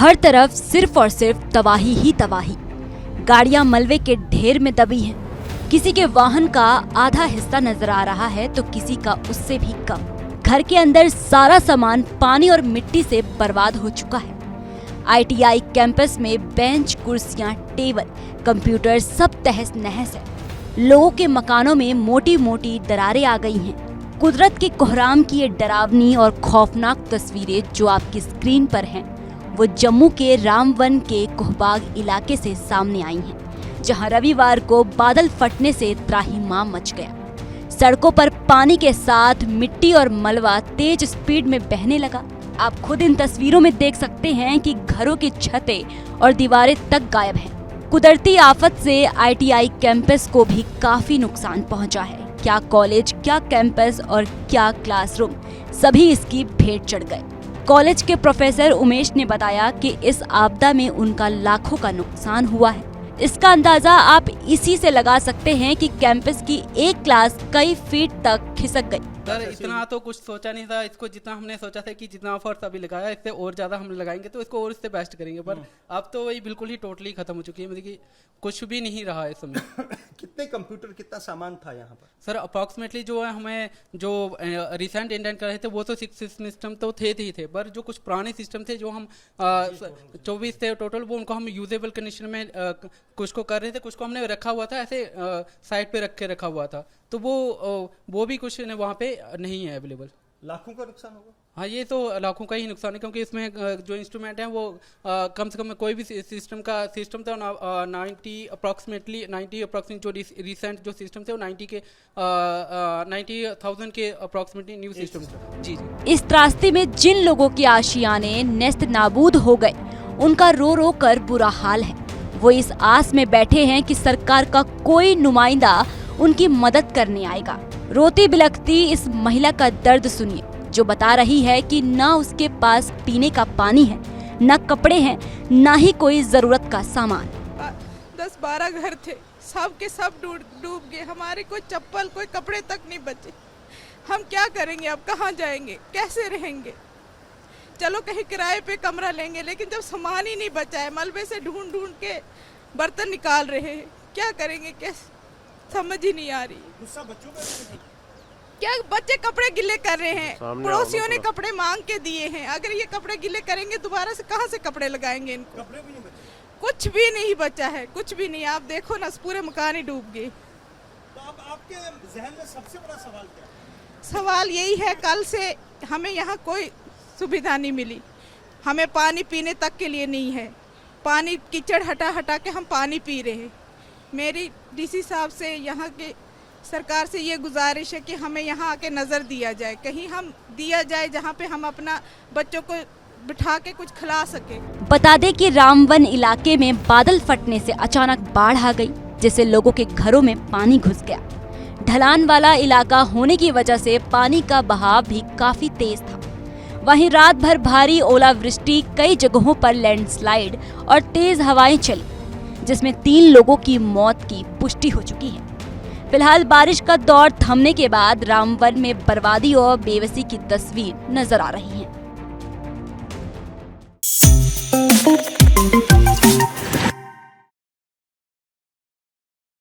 हर तरफ सिर्फ और सिर्फ तबाही ही तबाही। गाड़ियां मलबे के ढेर में दबी हैं। किसी के वाहन का आधा हिस्सा नजर आ रहा है तो किसी का उससे भी कम। घर के अंदर सारा सामान पानी और मिट्टी से बर्बाद हो चुका है। ITI कैंपस में बेंच, कुर्सियां, टेबल, कंप्यूटर सब तहस नहस है। लोगों के मकानों में मोटी मोटी दरारें आ गई हैं। कुदरत के कोहराम की ये डरावनी और खौफनाक तस्वीरें जो आपकी स्क्रीन पर हैं, वो जम्मू के रामवन के कोहबाग इलाके से सामने आई हैं, जहां रविवार को बादल फटने से त्राहिमाम मच गया। सड़कों पर पानी के साथ मिट्टी और मलबा तेज स्पीड में बहने लगा। आप खुद इन तस्वीरों में देख सकते हैं कि घरों की छतें और दीवारें तक गायब हैं। कुदरती आफत से ITI कैंपस को भी काफी नुकसान पहुंचा है। क्या कॉलेज, क्या कैंपस और क्या क्लासरूम, सभी इसकी भेंट चढ़ गए। कॉलेज के प्रोफेसर उमेश ने बताया कि इस आपदा में उनका लाखों का नुकसान हुआ है। इसका अंदाजा आप इसी से लगा सकते हैं कि कैंपस की एक क्लास कई फीट तक खिसक गई। सर इतना तो कुछ सोचा नहीं था। इसको जितना हमने सोचा था कि जितना एफर्ट अभी लगाया इससे और ज़्यादा हम लगाएंगे तो इसको और इससे बेस्ट करेंगे, पर अब तो वही बिल्कुल ही टोटली खत्म हो चुकी है। मतलब कि कुछ भी नहीं रहा है इस समय। कितने कंप्यूटर, कितना सामान था यहाँ पर? सर अप्रॉक्सीमेटली जो है हमें जो रिसेंट इंडेंट कर रहे थे वो तो 6 सिस्टम तो थे ही थे, पर जो कुछ पुराने सिस्टम थे जो हम 24 थे टोटल, वो उनको हम यूजेबल कंडीशन में कुछ को कर रहे थे, कुछ को हमने रखा हुआ था ऐसे साइड पे रखा हुआ था, तो वो भी कुछ वहाँ पे नहीं है अवेलेबल। लाखों का नुकसान होगा। हाँ, ये तो लाखों का ही नुकसान है, क्योंकि इसमें जो इंस्ट्रूमेंट है वो कम से कम कोई भी सिस्टम था 90 जो रिसेंट जो सिस्टम थे वो 90,000 के अप्रॉक्सीमेटली न्यू सिस्टम थे। जी। इस त्रासदी में जिन लोगों के आशियाने नेस्त नाबूद हो गए, उनका रो रो कर बुरा हाल है। वो इस आस में बैठे हैं कि सरकार का कोई नुमाइंदा उनकी मदद करने आएगा। रोती बिलखती इस महिला का दर्द सुनिए, जो बता रही है कि ना उसके पास पीने का पानी है, ना कपड़े हैं, ना ही कोई जरूरत का सामान। 10-12 घर थे, सब के सब डूब गए। हमारे कोई चप्पल, कोई कपड़े तक नहीं बचे। हम क्या करेंगे अब? कहाँ जाएंगे? कैसे रहेंगे? चलो कहीं किराए पे कमरा लेंगे, लेकिन जब सामान ही नहीं बचा है, मलबे से ढूंढ के बर्तन निकाल रहे हैं, क्या करेंगे? कैसे, समझ ही नहीं आ रही। गुस्सा बच्चों का क्या बच्चे कपड़े गिले कर रहे हैं, पड़ोसियों ने कपड़े मांग के दिए हैं। अगर ये कपड़े गिले करेंगे दोबारा से कहाँ से कपड़े लगाएंगे इनको? कपड़े भी नहीं बचे। कुछ भी नहीं बचा है, कुछ भी नहीं। आप देखो ना, पूरे मकान ही डूब गए। तो अब आपके जहन में सबसे बड़ा सवाल क्या है? सवाल यही है, कल से हमें यहाँ कोई सुविधा नहीं मिली। हमें पानी पीने तक के लिए नहीं है। पानी कीचड़ हटा के हम पानी पी रहे हैं। मेरी DC साहब से, यहाँ के सरकार से ये गुजारिश है कि हमें यहाँ आके नज़र दिया जाए, कहीं हम दिया जाए जहाँ पे हम अपना बच्चों को बिठा के कुछ खिला सके। बता दें कि रामवन इलाके में बादल फटने से अचानक बाढ़ आ गई, जिससे लोगों के घरों में पानी घुस गया। ढलान वाला इलाका होने की वजह से पानी का बहाव भी काफी तेज था। वहीं रात भर भारी ओलावृष्टि, कई जगहों पर लैंडस्लाइड और तेज हवाएं चली, जिसमें 3 लोगों की मौत की पुष्टि हो चुकी है। फिलहाल बारिश का दौर थमने के बाद रामवन में बर्बादी और बेबसी की तस्वीर नजर आ रही है।